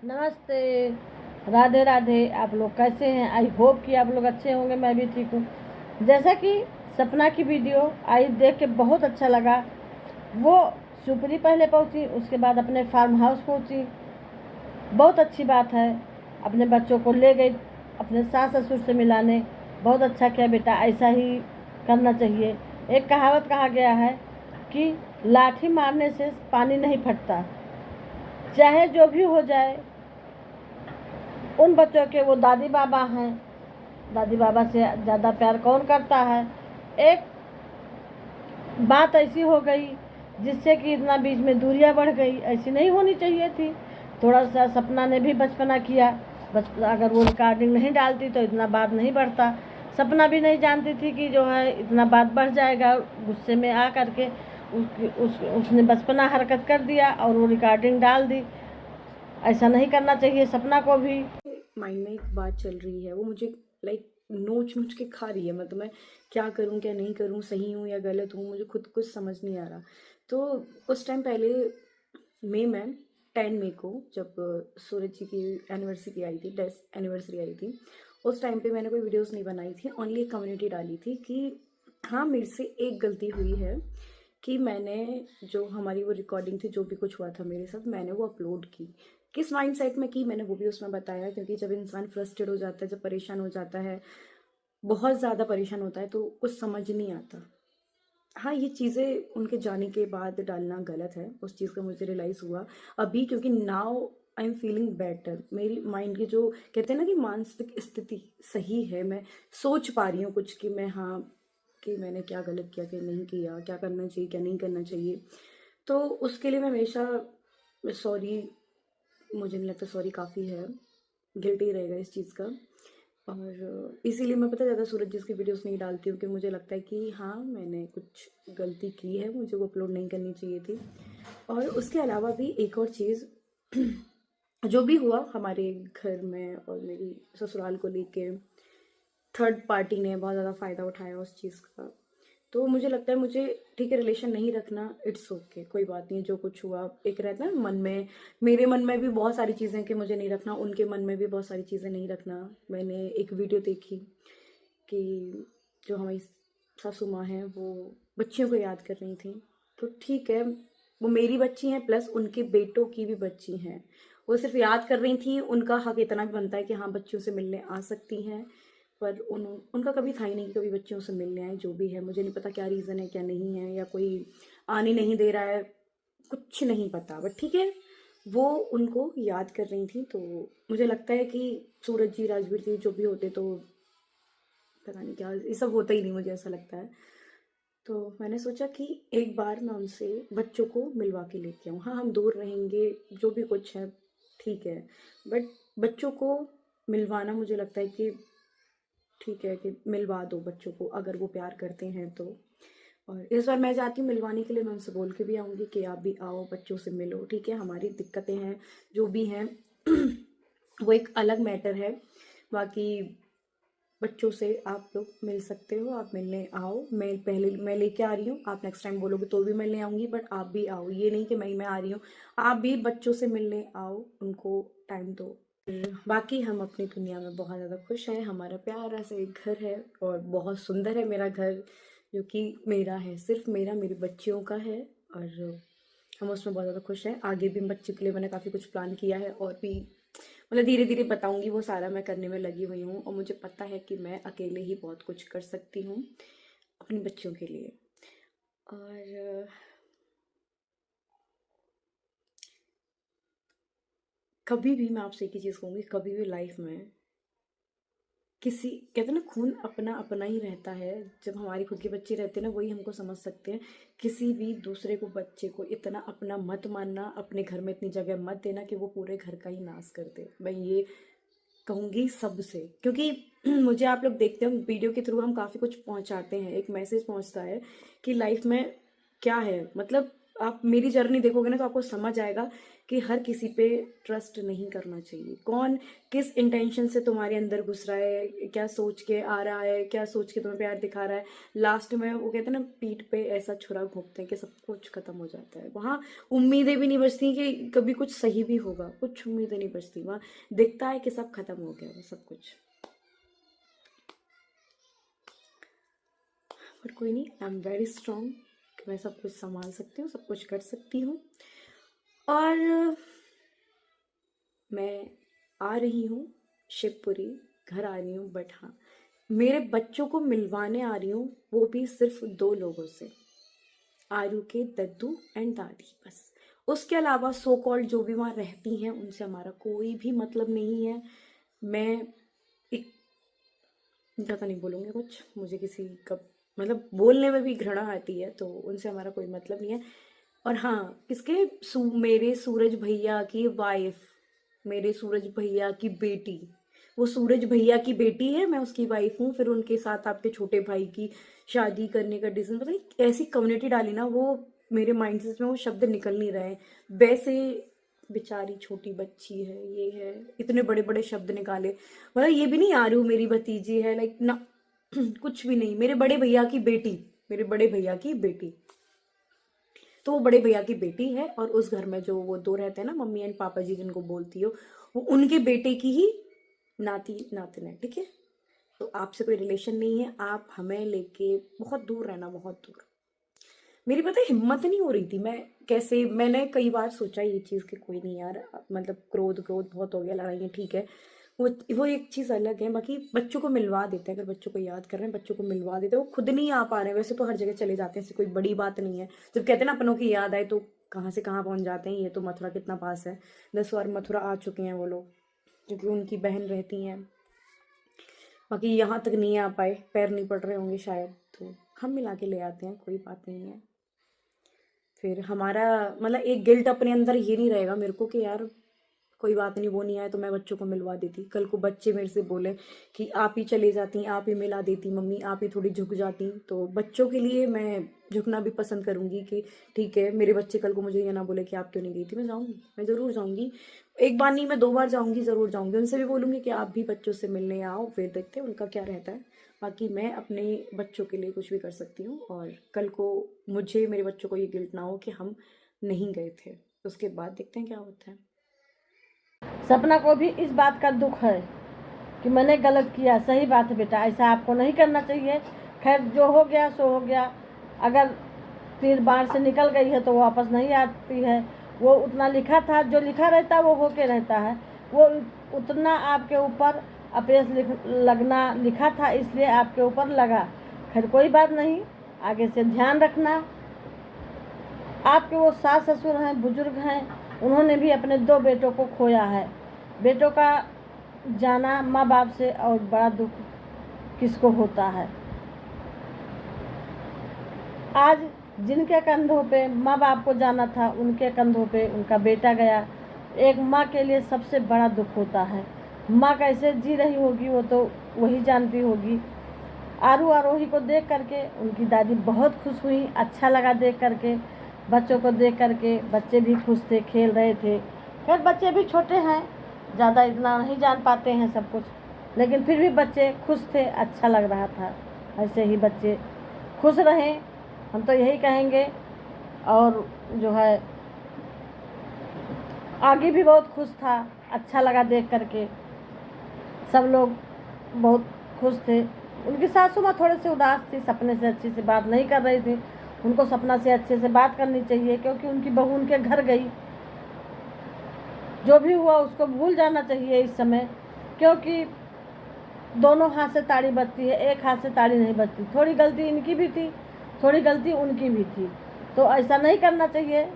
नमस्ते, राधे राधे। आप लोग कैसे हैं? आई होप कि आप लोग अच्छे होंगे। मैं भी ठीक हूँ। जैसा कि सपना की वीडियो आई, देख के बहुत अच्छा लगा। वो शिवपुरी पहले पहुँची, उसके बाद अपने फार्म हाउस पहुँची। बहुत अच्छी बात है। अपने बच्चों को ले गई अपने सास ससुर से मिलाने। बहुत अच्छा किया बेटा, ऐसा ही करना चाहिए। एक कहावत कहा गया है कि लाठी मारने से पानी नहीं फटता। चाहे जो भी हो जाए, उन बच्चों के वो दादी बाबा हैं। दादी बाबा से ज़्यादा प्यार कौन करता है। एक बात ऐसी हो गई जिससे कि इतना बीच में दूरियां बढ़ गई, ऐसी नहीं होनी चाहिए थी। थोड़ा सा सपना ने भी बचपना किया। अगर वो रिकॉर्डिंग नहीं डालती तो इतना बात नहीं बढ़ता। सपना भी नहीं जानती थी कि जो है इतना बात बढ़ जाएगा। गुस्से में आ करके उसने बचपना हरकत कर दिया और वो रिकॉर्डिंग डाल दी। ऐसा नहीं करना चाहिए सपना को भी। माइंड में एक बात चल रही है, वो मुझे लाइक नोच नोच के खा रही है। मतलब मैं क्या करूं क्या नहीं करूं, सही हूं या गलत हूं, मुझे खुद कुछ समझ नहीं आ रहा। तो उस टाइम पहले मई में 10 मई को जब सूरज जी की एनिवर्सरी आई थी, डेथ एनिवर्सरी आई थी, उस टाइम पे मैंने कोई वीडियोस नहीं बनाई थी, ओनली एक कम्युनिटी डाली थी कि हाँ मेरे से एक गलती हुई है कि मैंने जो हमारी वो रिकॉर्डिंग थी, जो भी कुछ हुआ था मेरे साथ, मैंने वो अपलोड की। किस माइंडसेट में की मैंने वो भी उसमें बताया, क्योंकि जब इंसान फ्रस्ट्रेट हो जाता है, जब परेशान हो जाता है, बहुत ज़्यादा परेशान होता है, तो कुछ समझ नहीं आता। हाँ, ये चीज़ें उनके जाने के बाद डालना गलत है, उस चीज़ का मुझे रियलाइज़ हुआ अभी, क्योंकि now I am feeling better. मेरी माइंड की जो कहते हैं ना कि मानसिक स्थिति सही है, मैं सोच पा रही हूँ कुछ कि मैं हाँ कि मैंने क्या गलत किया, क्या नहीं किया, क्या करना चाहिए, क्या नहीं करना चाहिए। तो उसके लिए मैं हमेशा सॉरी, मुझे नहीं लगता सॉरी काफ़ी है, गिल्टी रहेगा इस चीज़ का। और इसीलिए मैं पता ज़्यादा सूरज जी की वीडियोस नहीं डालती हूँ कि मुझे लगता है कि हाँ मैंने कुछ गलती की है, मुझे वो अपलोड नहीं करनी चाहिए थी। और उसके अलावा भी एक और चीज़ जो भी हुआ हमारे घर में और मेरी ससुराल को लेके, थर्ड पार्टी ने बहुत ज़्यादा फ़ायदा उठाया उस चीज़ का। तो मुझे लगता है मुझे ठीक है रिलेशन नहीं रखना, इट्स ओके, कोई बात नहीं। जो कुछ हुआ एक रहता है मन में, मेरे मन में भी बहुत सारी चीज़ें कि मुझे नहीं रखना, उनके मन में भी बहुत सारी चीज़ें नहीं रखना। मैंने एक वीडियो देखी कि जो हमारी सासू माँ हैं वो बच्चियों को याद कर रही थी। तो ठीक है, वो मेरी बच्ची हैं प्लस उनके बेटों की भी बच्ची हैं। वो सिर्फ याद कर रही थी, उनका हक इतना भी बनता है कि हाँ बच्चियों से मिलने आ सकती हैं। पर उनका कभी था ही नहीं कि कभी बच्चियों से मिलने आए। जो भी है मुझे नहीं पता क्या रीज़न है क्या नहीं है, या कोई आने नहीं दे रहा है, कुछ नहीं पता, बट ठीक है वो उनको याद कर रही थी। तो मुझे लगता है कि सूरज जी, राजवीर जी जो भी होते तो पता नहीं क्या ये सब होता ही नहीं, मुझे ऐसा लगता है। तो मैंने सोचा कि एक बार मैं उनसे बच्चों को मिलवा के लेके आऊँ। हाँ हम दूर रहेंगे, जो भी कुछ है ठीक है, बट बच्चों को मिलवाना मुझे लगता है कि ठीक है कि मिलवा दो बच्चों को, अगर वो प्यार करते हैं तो। और इस बार मैं चाहती हूँ मिलवाने के लिए, मैं उनसे बोल के भी आऊँगी कि आप भी आओ बच्चों से मिलो। ठीक है, हमारी दिक्कतें हैं जो भी हैं वो एक अलग मैटर है। बाकी बच्चों से आप लोग मिल सकते हो, आप मिलने आओ। मैं लेके आ रही हूँ, आप नेक्स्ट टाइम बोलोगे तो भी मैं ले आऊँगी, बट आप भी आओ, ये नहीं कि मैं आ रही हूँ। आप भी बच्चों से मिलने आओ, उनको टाइम दो। बाकी हम अपनी दुनिया में बहुत ज़्यादा खुश हैं। हमारा प्यारा सा एक घर है और बहुत सुंदर है मेरा घर, जो कि मेरा है, सिर्फ मेरा, मेरी बच्चियों का है। और हम उसमें बहुत ज़्यादा खुश हैं। आगे भी बच्चों के लिए मैंने काफ़ी कुछ प्लान किया है, और भी मतलब धीरे धीरे बताऊंगी, वो सारा मैं करने में लगी हुई हूँ। और मुझे पता है कि मैं अकेले ही बहुत कुछ कर सकती हूँ अपने बच्चों के लिए। और कभी भी मैं आपसे एक ही चीज़ कहूँगी, कभी भी लाइफ में किसी, कहते हैं ना खून अपना अपना ही रहता है। जब हमारी खुद के बच्चे रहते हैं ना, वही हमको समझ सकते हैं। किसी भी दूसरे को, बच्चे को इतना अपना मत मानना, अपने घर में इतनी जगह मत देना कि वो पूरे घर का ही नाश कर दे। मैं ये कहूँगी सबसे, क्योंकि मुझे आप लोग देखते हो वीडियो के थ्रू हम काफ़ी कुछ पहुँचाते हैं, एक मैसेज पहुँचता है कि लाइफ में क्या है। मतलब आप मेरी जर्नी देखोगे ना तो आपको समझ आएगा कि हर किसी पे ट्रस्ट नहीं करना चाहिए। कौन किस इंटेंशन से तुम्हारे अंदर घुस रहा है, क्या सोच के आ रहा है, क्या सोच के तुम्हें प्यार दिखा रहा है, लास्ट में वो कहते हैं ना पीठ पे ऐसा छुरा घोंपते हैं कि सब कुछ खत्म हो जाता है। वहाँ उम्मीदें भी नहीं बचती कि कभी कुछ सही भी होगा, कुछ उम्मीदें नहीं बचती। वहाँ दिखता है कि सब खत्म हो गया, सब कुछ। पर कोई नहीं, आई एम वेरी स्ट्रांग कि मैं सब कुछ संभाल सकती हूँ, सब कुछ कर सकती हूँ। और मैं आ रही हूँ शिवपुरी, घर आ रही हूँ, बट हाँ मेरे बच्चों को मिलवाने आ रही हूँ, वो भी सिर्फ 2 लोगों से, आरू के दद्दू एंड दादी, बस। उसके अलावा सो कॉल्ड जो भी वहाँ रहती हैं उनसे हमारा कोई भी मतलब नहीं है। मैं एक ज़्यादा नहीं बोलूँगी कुछ, मुझे किसी का मतलब बोलने में भी घृणा आती है, तो उनसे हमारा कोई मतलब नहीं है। और हाँ, किसके मेरे सूरज भैया की वाइफ, मेरे सूरज भैया की बेटी, वो सूरज भैया की बेटी है, मैं उसकी वाइफ हूँ। फिर उनके साथ आपके छोटे भाई की शादी करने का डिसीजन, पता नहीं ऐसी कम्युनिटी डाली ना, वो मेरे माइंड से वो शब्द निकल नहीं रहे। वैसे बेचारी छोटी बच्ची है, ये है, इतने बड़े बड़े शब्द निकाले। मतलब ये भी नहीं आ रही हूँ मेरी भतीजी है, लाइक ना कुछ भी नहीं, मेरे बड़े भैया की बेटी, मेरे बड़े भैया की बेटी। तो वो बड़े भैया की बेटी है, और उस घर में जो वो 2 रहते हैं ना, मम्मी एंड पापा जी जिनको बोलती हो, वो उनके बेटे की ही नाती नातिन है, ठीक है। तो आपसे कोई रिलेशन नहीं है, आप हमें लेके बहुत दूर रहना, बहुत दूर। मेरी पता है हिम्मत नहीं हो रही थी, मैं कैसे, मैंने कई बार सोचा ये चीज़ कि कोई नहीं यार, मतलब क्रोध बहुत हो गया, लड़ाइयाँ ठीक है, वो एक चीज़ अलग है। बाकी बच्चों को मिलवा देते हैं, अगर बच्चों को याद कर रहे हैं बच्चों को मिलवा देते हैं। वो खुद नहीं आ पा रहे हैं, वैसे तो हर जगह चले जाते हैं, ऐसी कोई बड़ी बात नहीं है। जब कहते हैं ना अपनों की याद आए तो कहाँ से कहाँ पहुँच जाते हैं। ये तो मथुरा कितना पास है, 10 बार मथुरा आ चुके हैं वो लोग, क्योंकि उनकी बहन रहती हैं। बाकी यहाँ तक नहीं आ पाए, पैर नहीं पड़ रहे होंगे शायद, तो हम मिला के ले आते हैं, कोई बात नहीं है। फिर हमारा मतलब एक गिल्ट अपने अंदर ये नहीं रहेगा मेरे को कि यार कोई बात नहीं, वो नहीं आए तो मैं बच्चों को मिलवा देती। कल को बच्चे मेरे से बोले कि आप ही चले जाती, आप ही मिला देती मम्मी, आप ही थोड़ी झुक जाती, तो बच्चों के लिए मैं झुकना भी पसंद करूंगी कि ठीक है, मेरे बच्चे कल को मुझे ये ना बोले कि आप क्यों नहीं गई थी। मैं जाऊँगी, मैं ज़रूर जाऊँगी, एक बार नहीं मैं 2 बार जाऊँगी, ज़रूर जाऊँगी। उनसे भी बोलूँगी कि आप भी बच्चों से मिलने आओ, फिर देखते हैं उनका क्या रहता है। बाकी मैं अपने बच्चों के लिए कुछ भी कर सकती हूँ, और कल को मुझे, मेरे बच्चों को ये गिल्ट ना हो कि हम नहीं गए थे। उसके बाद देखते हैं क्या होता है। सपना को भी इस बात का दुख है कि मैंने गलत किया। सही बात है बेटा, ऐसा आपको नहीं करना चाहिए। खैर जो हो गया सो हो गया। अगर तीर बाण से निकल गई है तो वापस नहीं आती है। वो उतना लिखा था, जो लिखा रहता है वो होके रहता है। वो उतना आपके ऊपर अपयश लगना लिखा था, इसलिए आपके ऊपर लगा। खैर कोई बात नहीं, आगे से ध्यान रखना। आपके वो सास ससुर हैं, बुजुर्ग हैं, उन्होंने भी अपने 2 बेटों को खोया है। बेटों का जाना माँ बाप से और बड़ा दुख किसको होता है। आज जिनके कंधों पे माँ बाप को जाना था, उनके कंधों पे उनका बेटा गया। एक माँ के लिए सबसे बड़ा दुख होता है। माँ कैसे जी रही होगी वो तो वही जानती होगी। आरू आरोही को देख करके उनकी दादी बहुत खुश हुई, अच्छा लगा देख करके। बच्चों को देख करके बच्चे भी खुश थे, खेल रहे थे। खैर बच्चे भी छोटे हैं, ज़्यादा इतना नहीं जान पाते हैं सब कुछ, लेकिन फिर भी बच्चे खुश थे, अच्छा लग रहा था। ऐसे ही बच्चे खुश रहें, हम तो यही कहेंगे। और जो है आगे भी बहुत खुश था, अच्छा लगा देख करके। सब लोग बहुत खुश थे। उनकी सासू माँ थोड़े से उदास थी, सपने से अच्छे से बात नहीं कर रही थी। उनको सपना से अच्छे से बात करनी चाहिए, क्योंकि उनकी बहू उनके घर गई। जो भी हुआ उसको भूल जाना चाहिए इस समय, क्योंकि दोनों हाथ से ताड़ी बजती है, एक हाथ से ताड़ी नहीं बजती। थोड़ी गलती इनकी भी थी, थोड़ी गलती उनकी भी थी, तो ऐसा नहीं करना चाहिए।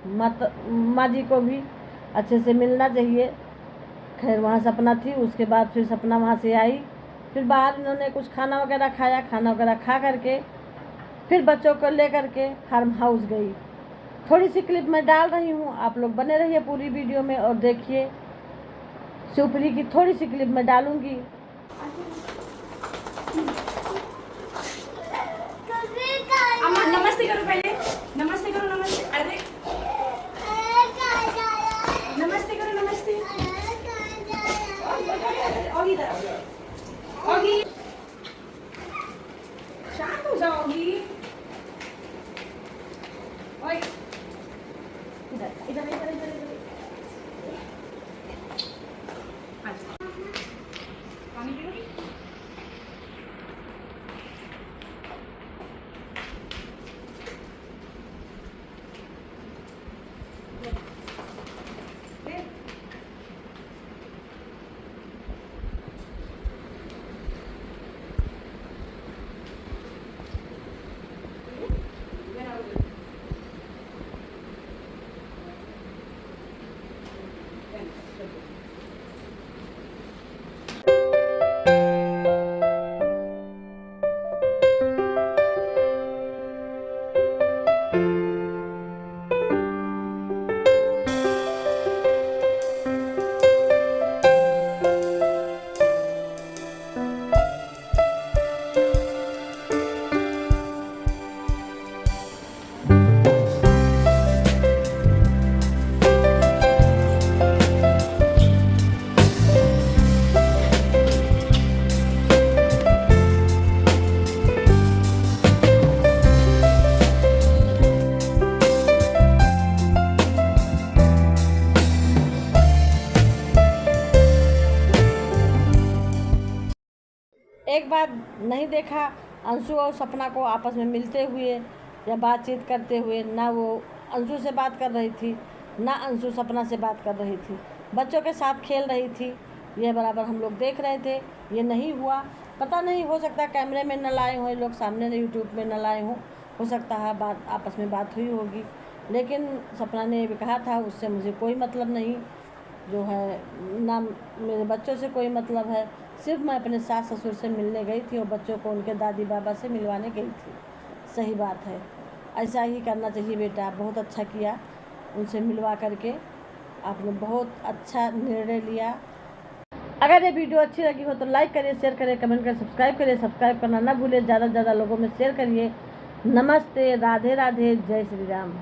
माँ जी को भी अच्छे से मिलना चाहिए। खैर वहाँ सपना थी, उसके बाद फिर सपना वहाँ से आई। फिर बाहर इन्होंने कुछ खाना वगैरह खाया, खाना वगैरह खा करके फिर बच्चों को ले करके फार्म हाउस गई। थोड़ी सी क्लिप मैं डाल रही हूँ, आप लोग बने रहिए पूरी वीडियो में और देखिए। शिवपुरी की थोड़ी सी क्लिप मैं डालूंगी। अम्मा नमस्ते करो, पहले नमस्ते करो, नमस्ते। अरे ऑगी इधर, ऑगी शांत हो जाओ ऑगी। ओए इधर इधर इधर इधर इधर अच्छा पानी पियोगी? एक बार नहीं देखा अंशु और सपना को आपस में मिलते हुए या बातचीत करते हुए। ना वो अंशु से बात कर रही थी, ना अंशु सपना से बात कर रही थी, बच्चों के साथ खेल रही थी। ये बराबर हम लोग देख रहे थे, ये नहीं हुआ। पता नहीं, हो सकता है कैमरे में न लाए हों ये लोग, सामने यूट्यूब में न लाए हों, हो सकता है बात आपस में बात हुई होगी। लेकिन सपना ने भी कहा था उससे मुझे कोई मतलब नहीं, जो है ना मेरे बच्चों से कोई मतलब है, सिर्फ मैं अपने सास ससुर से मिलने गई थी और बच्चों को उनके दादी बाबा से मिलवाने गई थी। सही बात है, ऐसा ही करना चाहिए बेटा, बहुत अच्छा किया उनसे मिलवा करके, आपने बहुत अच्छा निर्णय लिया। अगर ये वीडियो अच्छी लगी हो तो लाइक करिए, शेयर करिए, कमेंट करिए, सब्सक्राइब करिए। सब्सक्राइब करना ना भूलिए, ज़्यादा से ज़्यादा लोगों में शेयर करिए। नमस्ते, राधे राधे, जय श्री राम।